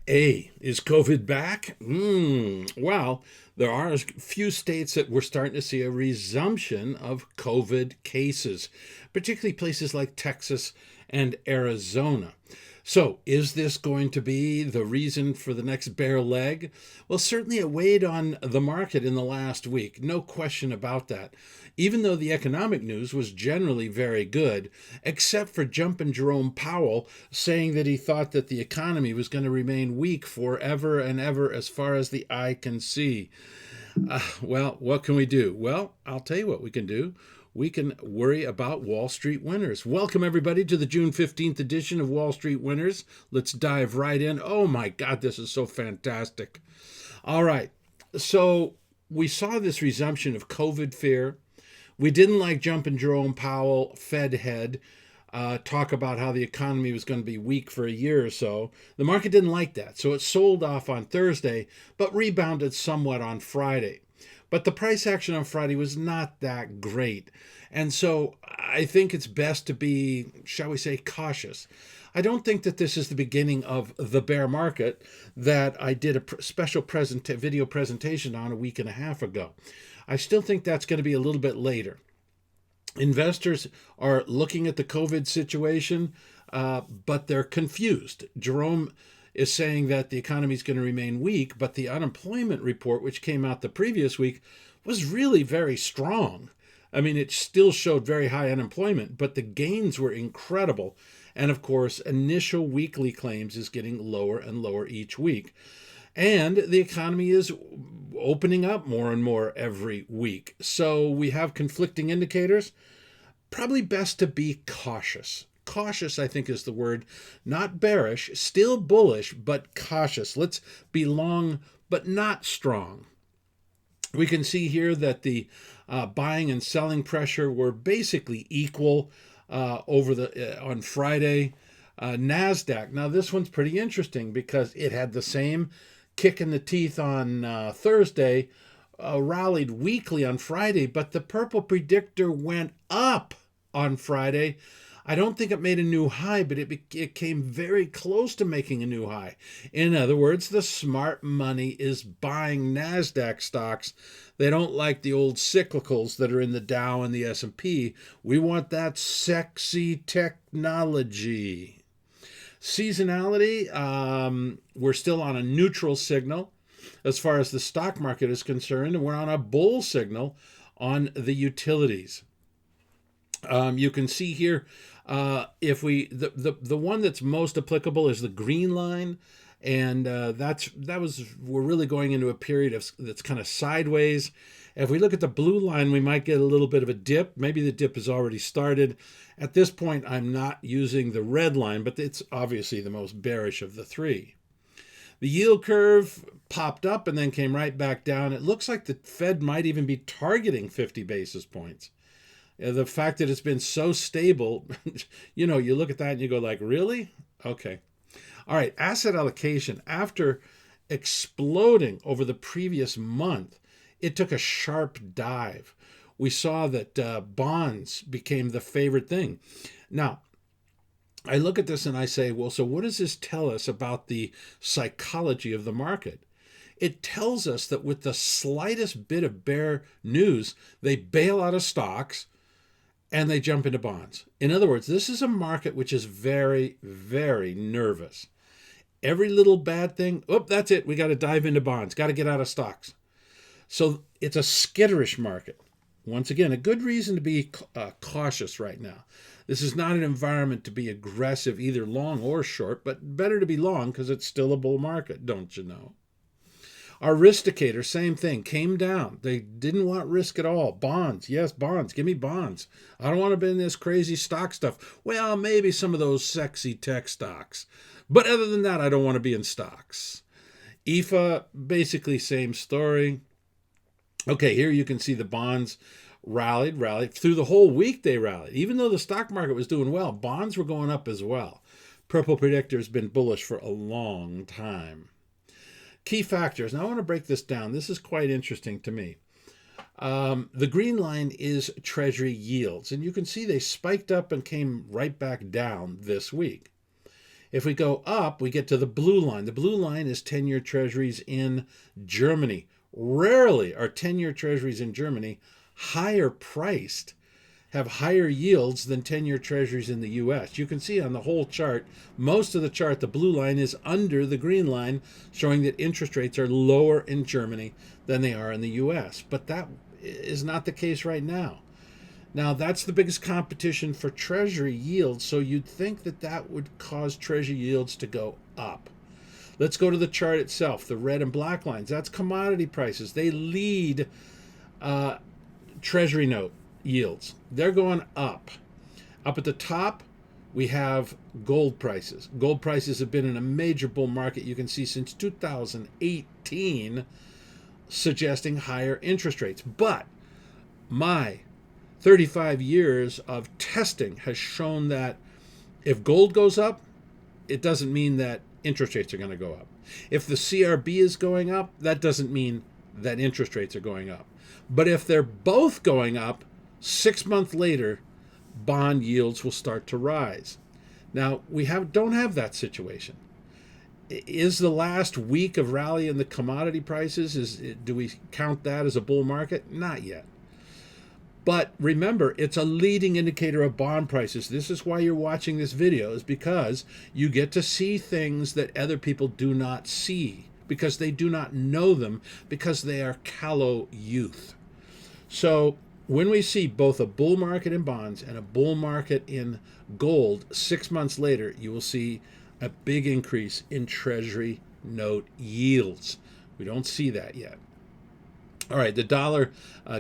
Is COVID back? Well, there are a few states that we're starting to see a resumption of COVID cases, particularly places like Texas and Arizona. So, is this going to be the reason for the next bear leg? Well, certainly it weighed on the market in the last week, no question about that. Even though the economic news was generally very good, except for Jumpin' Jerome Powell saying that he thought that the economy was going to remain weak forever and ever as far as the eye can see. Well, what can we do? Well, I'll tell you what we can do. We can worry about Wall Street winners. Welcome, everybody, to the June 15th edition of Wall Street Winners. Let's dive right in. Oh, my God, this is so fantastic. All right. So we saw this resumption of COVID fear. We didn't like Jumpin' Jerome Powell, Fed head, talk about how the economy was going to be weak for a year or so. The market didn't like that, so it sold off on Thursday, but rebounded somewhat on Friday. But the price action on Friday was not that great. And so I think it's best to be, shall we say, cautious. I don't think that this is the beginning of the bear market that I did a special video presentation on a week and a half ago. I still think that's going to be a little bit later. Investors are looking at the COVID situation, but they're confused. Jerome is saying that the economy is going to remain weak, but the unemployment report, which came out the previous week, was really very strong. I mean, it still showed very high unemployment, but the gains were incredible. And of course, initial weekly claims is getting lower and lower each week. And the economy is opening up more and more every week. So we have conflicting indicators. Probably best to be cautious. Cautious, I think, is the word. Not bearish, still bullish, but cautious. Let's be long, but not strong. We can see here that the buying and selling pressure were basically equal on Friday. Nasdaq. Now this one's pretty interesting because it had the same kick in the teeth on Thursday, rallied weakly on Friday, but the purple predictor went up on Friday. I don't think it made a new high, but it came very close to making a new high. In other words, the smart money is buying Nasdaq stocks. They don't like the old cyclicals that are in the Dow and the S&P. We want that sexy technology. Seasonality, we're still on a neutral signal as far as the stock market is concerned, and we're on a bull signal on the utilities. You can see here, if we the one that's most applicable is the green line, and we're really going into a period that's kind of sideways. If we look at the blue line, we might get a little bit of a dip. Maybe the dip has already started. At this point, I'm not using the red line, but it's obviously the most bearish of the three. The yield curve popped up and then came right back down. It looks like the Fed might even be targeting 50 basis points. The fact that it's been so stable, you look at that and you go like, really? Okay. All right, asset allocation. After exploding over the previous month, it took a sharp dive. We saw that bonds became the favorite thing. Now, I look at this and I say, well, so what does this tell us about the psychology of the market? It tells us that with the slightest bit of bear news, they bail out of stocks and they jump into bonds. In other words, this is a market which is very, very nervous. Every little bad thing, that's it. We got to dive into bonds, got to get out of stocks. So it's a skitterish market. Once again, a good reason to be cautious right now. This is not an environment to be aggressive, either long or short, but better to be long because it's still a bull market, don't you know? Our risk indicator, same thing, came down. They didn't want risk at all. Bonds, yes, bonds. Give me bonds. I don't want to be in this crazy stock stuff. Well, maybe some of those sexy tech stocks. But other than that, I don't want to be in stocks. EFA, basically same story. Okay, here you can see the bonds rallied. Through the whole week they rallied. Even though the stock market was doing well, bonds were going up as well. Purple predictor has been bullish for a long time. Key factors. Now I want to break this down. This is quite interesting to me. The green line is Treasury yields. And you can see they spiked up and came right back down this week. If we go up, we get to the blue line. The blue line is 10-year treasuries in Germany. Rarely are 10-year treasuries in Germany higher priced, have higher yields than 10-year treasuries in the US. You can see on the whole chart, most of the chart, the blue line is under the green line, showing that interest rates are lower in Germany than they are in the US. But that is not the case right now. Now, that's the biggest competition for treasury yields, so you'd think that that would cause treasury yields to go up. Let's go to the chart itself, the red and black lines. That's commodity prices. They lead treasury note yields. They're going up. Up at the top, we have gold prices. Gold prices have been in a major bull market, you can see, since 2018, suggesting higher interest rates. But my 35 years of testing has shown that if gold goes up, it doesn't mean that interest rates are going to go up. If the CRB is going up, that doesn't mean that interest rates are going up. But if they're both going up, 6 months later, bond yields will start to rise. Now, we don't have that situation. Is the last week of rally in the commodity prices, do we count that as a bull market? Not yet. But remember, it's a leading indicator of bond prices. This is why you're watching this video, is because you get to see things that other people do not see, because they do not know them, because they are callow youth. So when we see both a bull market in bonds and a bull market in gold, 6 months later, you will see a big increase in treasury note yields. We don't see that yet. All right, the dollar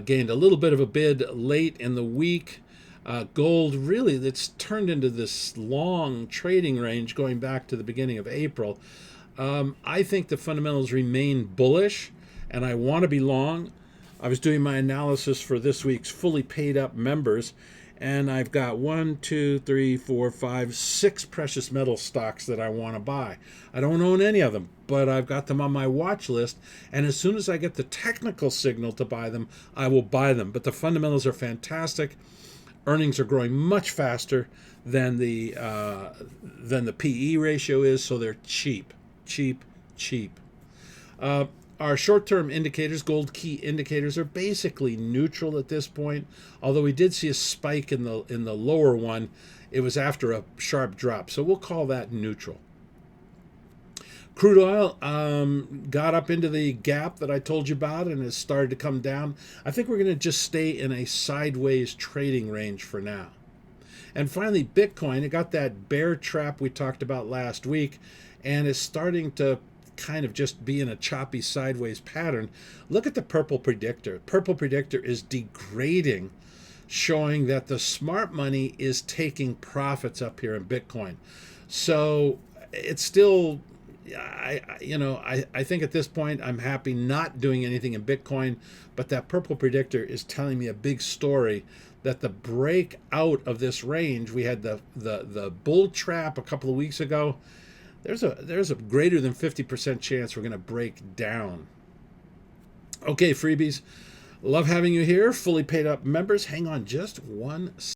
gained a little bit of a bid late in the week. Gold, really, that's turned into this long trading range going back to the beginning of April. I think the fundamentals remain bullish, and I want to be long. I was doing my analysis for this week's fully paid up members, and I've got 6 precious metal stocks that I want to buy. I don't own any of them, but I've got them on my watch list, and as soon as I get the technical signal to buy them, I will buy them. But the fundamentals are fantastic. Earnings are growing much faster than the PE ratio is, so they're cheap. Our short-term indicators, gold key indicators, are basically neutral at this point. Although we did see a spike in the lower one, it was after a sharp drop, so we'll call that neutral. Crude oil got up into the gap that I told you about and has started to come down. I think we're going to just stay in a sideways trading range for now. And finally, Bitcoin, it got that bear trap we talked about last week and is starting to kind of just be in a choppy sideways pattern. Look at the purple predictor. Purple predictor is degrading, showing that the smart money is taking profits up here in Bitcoin. So it's still, I think at this point I'm happy not doing anything in Bitcoin, but that purple predictor is telling me a big story that the break out of this range, we had the bull trap a couple of weeks ago. There's a greater than 50% chance we're going to break down. Okay, freebies. Love having you here. Fully paid up members. Hang on just one second.